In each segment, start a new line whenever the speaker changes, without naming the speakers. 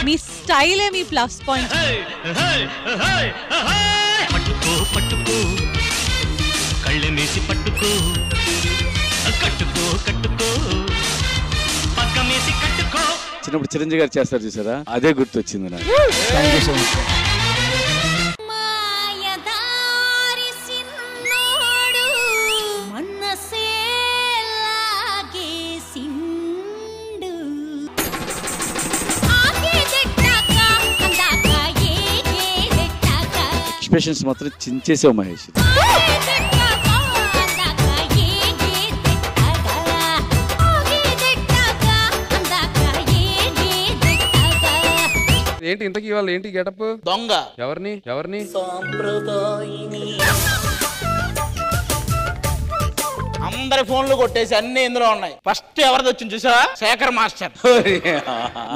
మీ స్టైలే మీ plus point.
పట్టుకో పట్టుకో కళ్ళమేసి పట్టుకో కట్టుకో కట్టుకో పక్కమేసి కట్టుకో.
చిన్నప్పుడు చిరంజీవి గారు చేస్తారు చూసారా, అదే గుర్తొచ్చింది నాకు. Thank you so much. Expressions మాత్రం చించేసావు మహేష్.
ఏంటి ఇంతకీ ఇవాళ ఏంటి గెటప్?
దొంగ.
ఎవరిని ఎవరిని?
అందరి ఫోన్లు కొట్టేసి అన్ని ఇందులో ఉన్నాయి. ఫస్ట్ ఎవరిది వచ్చింది చూసా? శేఖర్ మాస్టర్,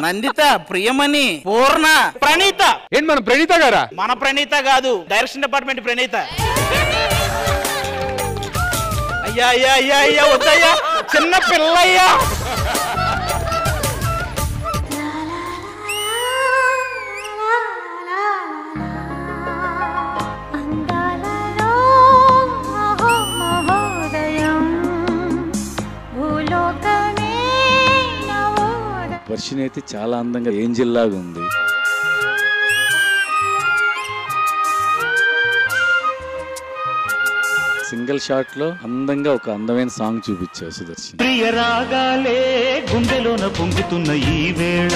నందిత, ప్రియమణి, పూర్ణ, ప్రణీత.
ఏంటి మన ప్రణీత గారా?
మన ప్రణీత కాదు, డైరెక్షన్ డిపార్ట్మెంట్ ప్రణీత. అయ్యా అయ్యా అయ్యా అయ్యా వద్దయ్యా, చిన్న పిల్లయ్యా.
వర్షిని అయితే చాలా అందంగా ఏంజెల్ లాగా ఉంది. సింగిల్ షాట్ లో అందంగా ఒక అందమైన సాంగ్ చూపించావు సుదర్శన్.
ప్రియ రాగాలే గుండెలోన పొంగుతున్న ఈ వేళ,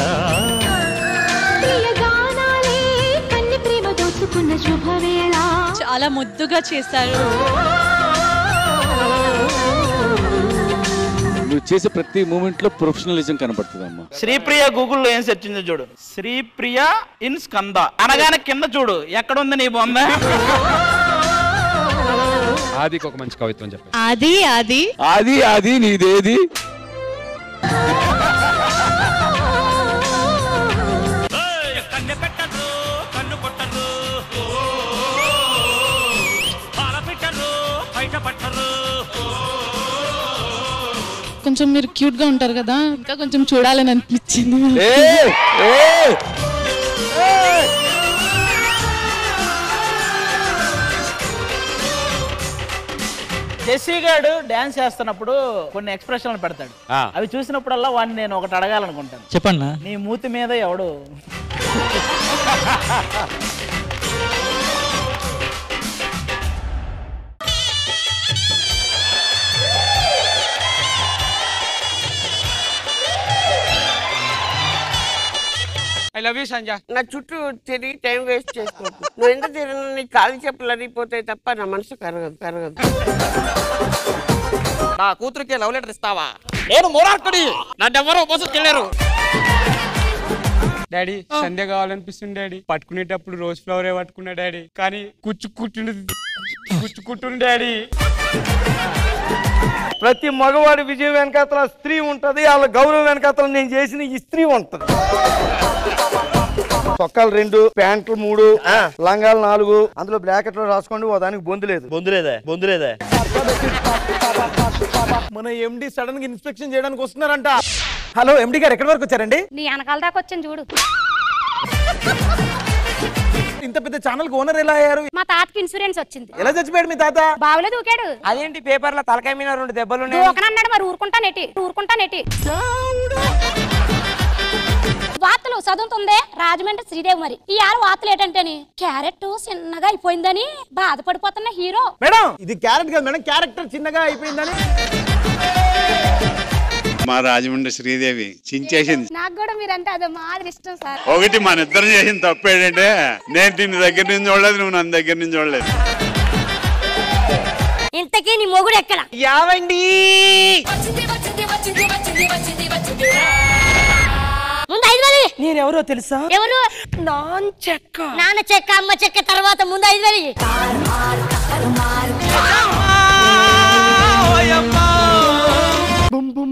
చాలా ముద్దుగా చేశారు.
నువ్వు చేసే ప్రతి మూమెంట్ లో ప్రొఫెషనలిజం కనపడుతుందమ్మా.
శ్రీప్రియ గూగుల్లో ఏం సెర్చ్ ఉందో చూడు. శ్రీప్రియ ఇన్ స్కంద అనగానే కింద చూడు ఎక్కడ ఉంది నీ బొమ్మ.
ఆదికి ఒక మంచి కవిత్వం చెప్పండి.
అది అది
అది అది నీదేది?
కన్ను పెట్టరు కన్ను కొట్టరు పాల పెట్టరు బయట పట్టరు.
కొంచెం మీరు క్యూట్ గా ఉంటారు కదా, ఇంకా కొంచెం చూడాలని అనిపించింది.
జెస్సీ గాడు డాన్స్ చేస్తున్నప్పుడు కొన్ని ఎక్స్ప్రెషన్లు పెడతాడు. అవి చూసినప్పుడల్లా వాడిని నేను ఒకటి అడగాలనుకుంటాను.
చెప్పండి.
నీ మూతి మీద ఎవడు
ఐ లవ్ యూ సంజయ్.
నా చుట్టూ తిరిగి టైం వేస్ట్ చేసుకోకు. నువ్వు ఎంత తిరిగినా నీ కాలు చెప్పులు అరిగిపోతాయి తప్ప నా మనసు కరగదు.
నా కూతురికి లవ్ లెటర్ ఇస్తావా? నేను మూరార్కుడి, నన్నెవరూ మోసుకెళ్ళారు.
డాడీ సంధ్య కావాలనిపిస్తుంది డాడీ. పట్టుకునేటప్పుడు రోజ్ ఫ్లవరే పట్టుకున్నా డాడీ, కానీ కుచ్చుకుంటుంది డాడీ.
ప్రతి మగవాడి విజయం వెనకాతల స్త్రీ ఉంటది, వాళ్ళ గౌరవం వెనకాతల నేను చేసిన ఈ స్త్రీ ఉంటది. చొక్కాలు 2, ప్యాంట్లు 3, లంగాలు 4, అందులో బ్రాకెట్ లో రాసుకోండి. ఓ దానికి బొందులేదా? మన ఎండి సడన్ గా ఇన్స్పెక్షన్ చేయడానికి వస్తున్నారంట. హలో ఎండి గారు, ఎక్కడి వరకు వచ్చారండి?
నీ వెనకాల దాకా వచ్చాను చూడు.
ఇంత పెద్ద ఛానల్ కి ఓనర్ ఎలా అయ్యారు?
మా తాతకి ఇన్సూరెన్స్ వచ్చింది.
ఎలా చచ్చిపోయాడు మీ తాత?
బావిలో దూకాడు.
అదేంటి పేపర్ లో తలకాయ మీద 2 దెబ్బలు
దూకనన్నాడు, మరి ఊరుకుంటానేటి. వార్తలు చదువుతుందే రాజమండ్రి శ్రీదేవి. మరి ఈ 6 వార్తలు ఏంటంటేని క్యారెట్ చిన్నగా అయిపోయిందని బాధపడిపోతున్న హీరో.
మేడం ఇది క్యారెట్ కాదు మేడం, క్యారెక్టర్ చిన్నగా అయిపోయిందని.
మా రాజమండ్రి శ్రీదేవి చించేసింది.
నాకు కూడా మీరంటే అదే మాదిరి ఇష్టం సార్.
ఒకటి మన ఇద్దరం చేసిన తప్పు ఏంటంటే, నేను దీని దగ్గర నుంచి చూడలేదు, నువ్వు నన్ను దగ్గర నుంచి చూడలేదు.
ఇంతకీ నీ మొగుడు ఎక్కడ?
యావండి
ముందు 5,000.
నేనెవరో తెలుసా?
ఎవరు? నాన్న చెక్క అమ్మ చెక్క తర్వాత ముందు 5,000.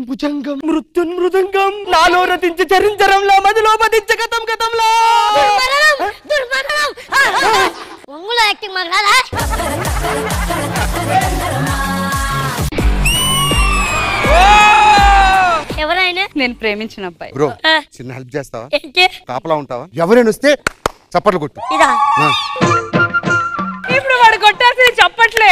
భుజంగం మృత్యున్మృదంగం నాలో రతించి చరించరంలో మదిలో పదించ గతంలో
ఒంగులో యాక్టింగ్ మాకు రాదా? ఎవరైనా
నేను ప్రేమించిన అబ్బాయి.
బ్రో చిన్న హెల్ప్ చేస్తావా? కాపలా ఉంటావా? ఎవరైనా వస్తే చప్పట్లు కొట్టు.
ఇప్పుడు వాడు కొట్టాల్సింది చప్పట్లే.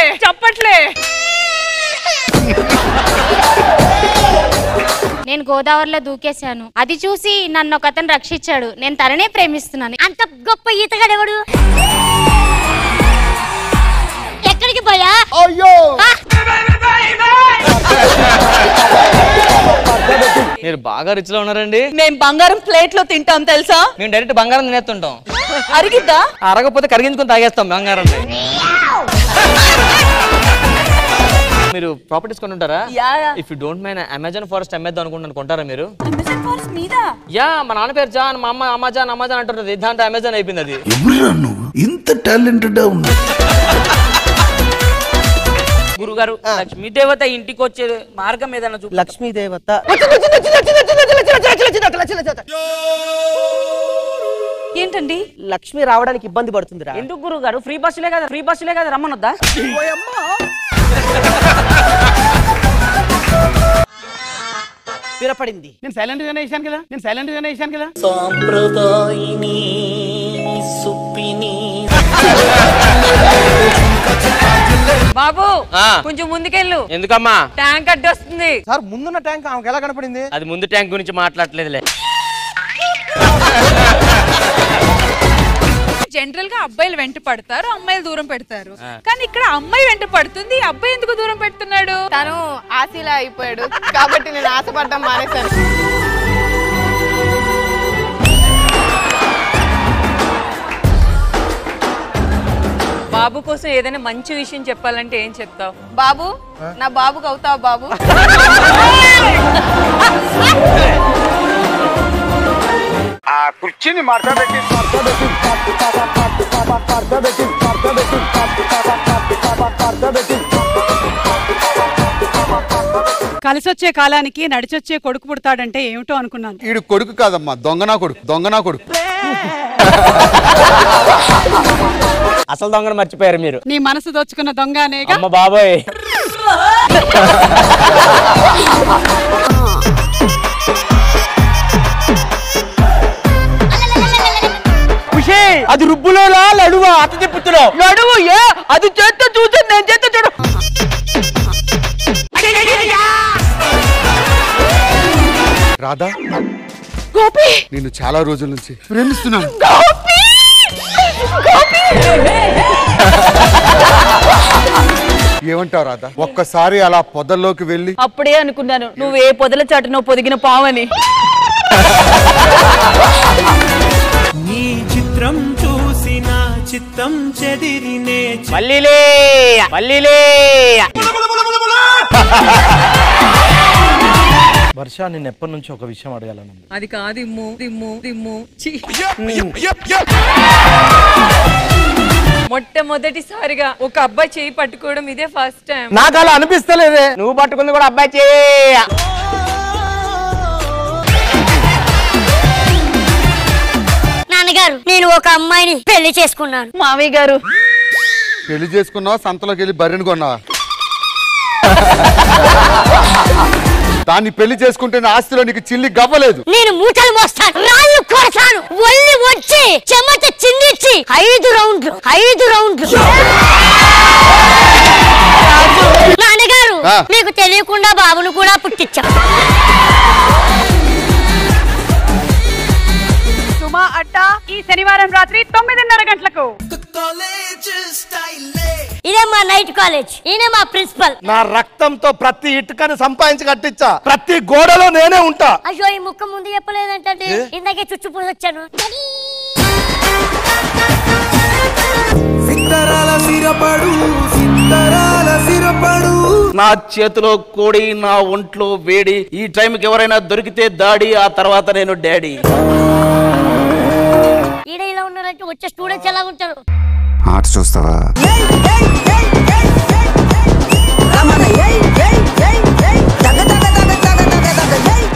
నేను గోదావరిలో దూకేశాను, అది చూసి నన్ను ఒక అతను రక్షించాడు. నేను తననే ప్రేమిస్తున్నాను. అంత గొప్ప ఈతగాడెవడు? ఎక్కడికి పోయా?
అయ్యో
మీరు బాగా రిచ్ లో ఉన్నారండి.
మేము బంగారం ప్లేట్ లో తింటాం తెలుసా?
మేము డైరెక్ట్ బంగారం తినేస్తుంటాం.
అరిగిద్దా?
అరగపోతే కరిగించుకొని తాగేస్తాం బంగారం. మీరు ప్రాపర్టీస్ కొంటుంటారా? If you don't mind Amazon forest అమ్మేద్దాం అనుకుంటున్నాను, కొంటారా మీరు? యా, మా నాన్న పేరు జాన్, మా అమ్మ అమెజాన్ అంటున్నది. దాంట్లో అమెజాన్ అయిపోయింది. అది
ఇంత టాలెంటెడ్ ఉంది.
గురుగారు, లక్ష్మీ దేవత ఇంటికి వచ్చే మార్గం ఏదైనా చూపు.
లక్ష్మీ దేవత
ఏంటండి?
లక్ష్మి రావడానికి ఇబ్బంది పడుతుందిరా.
ఎందుకు గురుగారు? ఫ్రీ బస్సులే కదా రమ్మనొద్దా?
వినపడింది. నేను సైలెంట్ గానే వేసాను కదా.
సాంప్రదాయిని సుప్పిని.
బాబు కొంచెం ముందుకెళ్ళు.
ఎందుకమ్మా?
ట్యాంక్ అడ్డు వస్తుంది.
సార్ ముందున్న ట్యాంక్ ఆమెకు ఎలా కనపడింది?
అది ముందు ట్యాంక్ గురించి మాట్లాడలేదులే.
జనరల్ గా అబ్బాయిలు వెంట పడతారు, అమ్మాయిలు దూరం పెడతారు. కానీ ఇక్కడ అమ్మాయి వెంట పడుతుంది, అబ్బాయి ఎందుకు దూరం పెడుతున్నాడు?
తను ఆశలా అయిపోయాడు కాబట్టి నేను ఆశపడ్డం మానేశాను.
బాబు కోసం ఏదైనా మంచి విషయం చెప్పాలంటే ఏం చెప్తావు?
బాబు, నా బాబుకి అవుతావు బాబు.
ఆ కుర్చీని మార్చబెట్టి
కలిసొచ్చే కాలానికి నడిచొచ్చే కొడుకు పుడతాడంటే ఏమిటో అనుకున్నాను.
ఈడు కొడుకు కాదమ్మా, దొంగనా కొడుకు.
అసలు దొంగను మర్చిపోయారు మీరు.
నీ మనసు దోచుకున్న దొంగనేగా.
అమ్మ బాబోయ్. అది రుబ్బులో లడువా? అత తిప్పుతులో లడువు. ఏ అది చేత్తో చూసి నేను చేత్తో చూడు.
రాధా,
గోపి,
నిన్ను చాలా రోజుల నుంచి ప్రేమిస్తున్నాను. ఏమంటావు రాధా? ఒక్కసారి అలా పొదల్లోకి వెళ్ళి.
అప్పుడే అనుకున్నాను నువ్వు ఏ పొదల చాటునో పొదిగిన పావని.
నీ చిత్రం చూసిన చిత్తం చెదిరినే.
మల్లిలే
వర్ష, నేను ఎప్పటి నుంచి ఒక విషయం అడగాలను.
అది కాదు ఇమ్ము. మొట్టమొదటిసారిగా ఒక అబ్బాయి చేయి పట్టుకోవడం ఇదే ఫస్ట్ టైం.
నాకు అలా అనిపిస్తలేదే.
నువ్వు పట్టుకుంది కూడా అబ్బాయి చేయ.
నాన్నగారు, నేను ఒక అమ్మాయిని పెళ్లి చేసుకున్నాను.
మావయ్య గారు,
పెళ్లి చేసుకున్నావా? సంతలోకి వెళ్ళి బర్రెని కొన్నావా? దాన్ని పెళ్లి చేసుకుంటే ఆస్తిలో నీకు చిల్లి గవ్వలేదు.
నేను మూటలు మోస్తాను, రాళ్ళు కొడతాను, ఒళ్ళి వచ్చి చెమట చిందించి 5 రౌండ్లు. నాన్నగారు, మీకు తెలియకుండా బాబును కూడా పుట్టించా.
సుమా అడ్డా ఈ శనివారం రాత్రి 9:30 గంటలకు.
ఇదే మా నైట్ కాలేజ్, ఈయన మా ప్రిన్సిపల్.
నా రక్తంతో ప్రతి ఇటుకను సంపాదించి కట్టించా, ప్రతి గోడలో నేనే ఉంటా.
అయ్యో, ఈ ముక్క ముందు చెప్పలేదంటే ఇందాకే చుచ్చుపోయి వచ్చాను.
నా చేతిలో కోడి, నా ఒంట్లో వేడి. ఈ టైంకి ఎవరైనా దొరికితే దాడి, ఆ తర్వాత నేను డాడీ.
ఈడ ఇలా ఉన్నారంటే వచ్చే స్టూడెంట్స్ ఎలా ఉంటారు?
ఆట చూస్తావా?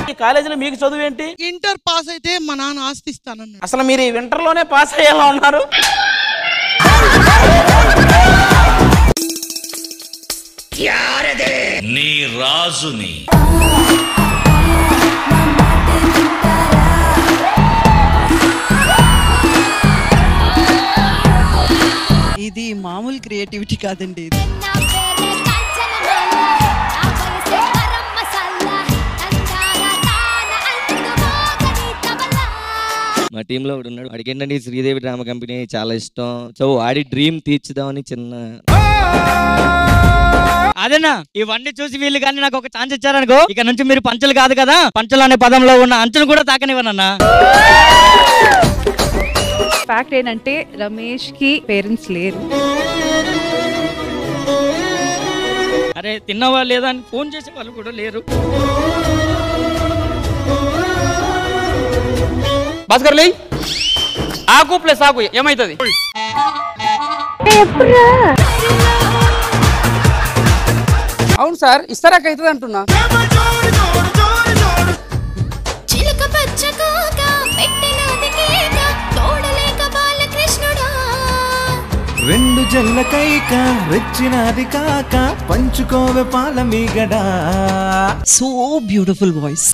ఈ కాలేజీలో మీకు చదువు ఏంటి?
ఇంటర్ పాస్ అయితే మా నాన్న ఆస్తి ఇస్తానన్నాడు.
అసలు మీరు ఈ వింటర్ లోనే పాస్ అయ్యేలా ఉన్నారు.
నీ రాజుని
క్రియేటివిటీ కాదండి ఇది.
మా టీంలో ఒకడు ఉన్నాడు, వాడికేంటంటే శ్రీదేవి డ్రామా కంపెనీ చాలా ఇష్టం. సో వాడి డ్రీమ్ తీర్చుదామని చిన్న
అదేనా ఇవన్నీ చూసి వీళ్ళు కానీ నాకు ఒక ఛాన్స్ ఇచ్చారనుకో, ఇక నుంచి మీరు పంచలు కాదు కదా, పంచలు అనే పదంలో ఉన్న అంచులు కూడా తాకనివ్వనన్నా.
ఫ్యాక్ట్ ఏంటంటే రమేష్ కి పేరెంట్స్ లేరు.
అరే తిన్నావా లేదా అని ఫోన్ చేసే వాళ్ళు కూడా లేరు.
భాస్కర్ లే ఆకు ప్లస్ ఆకు ఏమైతుంది?
అవును సార్, ఇస్తారాక అవుతుంది అంటున్నా.
రెండు జల్ల కైక రెచ్చినది కాక పంచుకోవే పాల మీగడా.
So beautiful voice.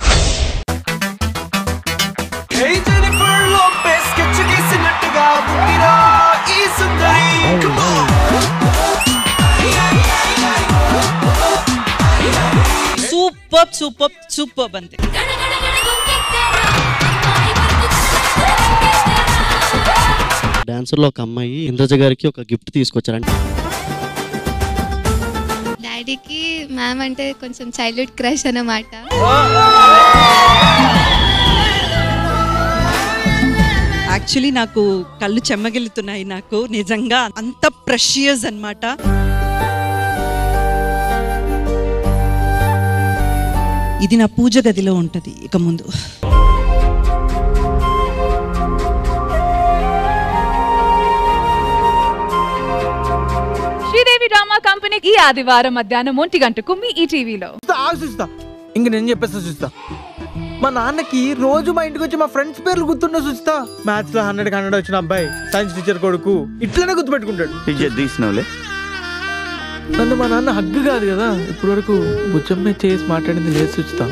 Super super super అంతే.
డాన్సర్ లో ఒక అమ్మాయి ఇంద్రజ గారికి ఒక గిఫ్ట్ తీసుకొచ్చారంట.
డాడీకి మ్యామ్ అంటే కొంచెం చైల్డ్హుడ్ క్రష్ అన్నమాట.
యాక్చువల్లీ నాకు కళ్ళు చెమ్మగిలుతున్నాయి. నాకు నిజంగా అంత ప్రెషియస్ అన్నమాట. ఇది నా పూజ గదిలో ఉంటది ఇక ముందు.
శ్రీదేవి డ్రామా కంపెనీకి ఈ ఆదివారం మధ్యాహ్నం 1 గంటకు మీ ఈటీవీలో.
ఇంక నేను చెప్పేస్తా చూస్తా. మా నాన్నకి రోజు మా ఇంటికి వచ్చి మా ఫ్రెండ్స్ పేర్లు గుర్తుండో చూస్తా. మ్యాథ్స్ లో 100 వచ్చిన అబ్బాయి సైన్స్ టీచర్ కొడుకు ఇట్లనే గుర్తుపెట్టుకుంటాడు. నన్ను మా నాన్న హగ్గు కాదు కదా ఇప్పటి వరకు భుజం మీద చేసి మాట్లాడింది లేదు చూస్తా.